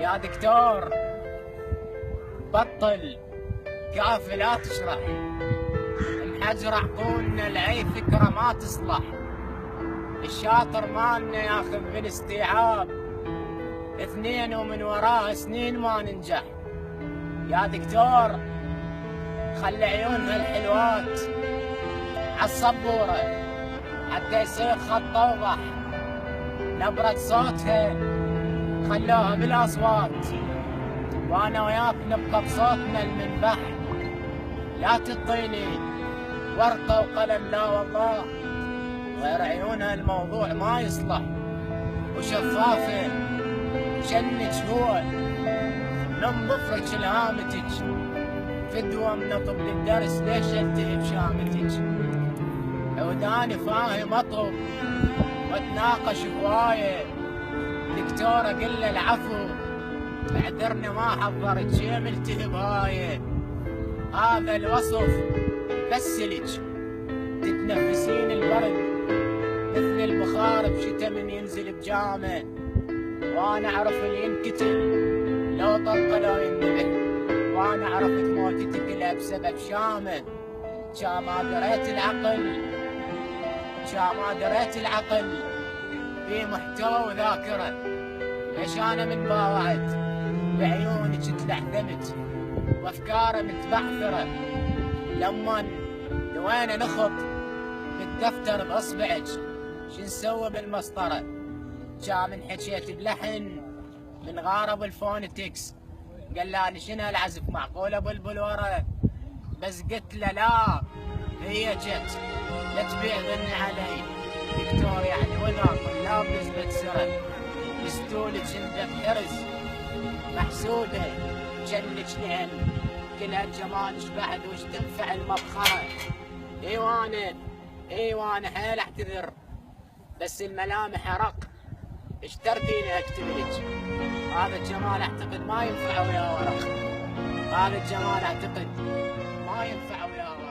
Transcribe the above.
يا دكتور بطل كافي لا تشرح، محجر عقولنا لأي فكرة ما تصلح. الشاطر مالنا ياخذ بالاستيعاب اثنين ومن وراه سنين ما ننجح. يا دكتور خلي عيونها الحلوات عالصبورة حتى يصير خط أوضح، نبرة صوتها خلوها بالأصوات، وأنا وياك نبقى بصوتنا المنبح. لا تعطيني ورقة وقلم لا والله، غير عيونها الموضوع ما يصلح. وشفافة شنك هو ننظفرك لهامتك، فدوة من طب الدرس ليش التهب شامتك. وداني فاهم اطلب واتناقش هواية، دكتور اقول له العفو اعذرني ما حضرت شي ملتهب هايه. هذا الوصف بس لك تتنفسين البرد مثل البخار بشتا من ينزل بجامه، وانا اعرف اللي ينكتل لو طلقه لو ينذبح، وانا عرفت موتتك لها بسبب شامه. شا ما دريت العقل، شا ما دريت العقل في محتوى وذاكره، ليش انا من باوعت بعيونك تلحذمت وافكاره متبعثره. لما نوينا نخط بالدفتر باصبعك شو نسوي بالمسطره، جا من حكيت بلحن من غارب الفونتكس، قال لي شنو العزف معقوله بلبل ورا، بس قلت له لا هي جت لا تبيع غني علي دكتور يعني ولا طلاب نزلت سرد، يستولك انت بحرز محسوده جنك لهم كلها جمالك بعد وش تنفع المبخره. ايوانه حيل اعتذر بس الملامح ارق، ايش ترديني اكتب لك؟ هذا الجمال اعتقد ما ينفع ويا ورق، هذا الجمال اعتقد ما ينفع ويا ورق.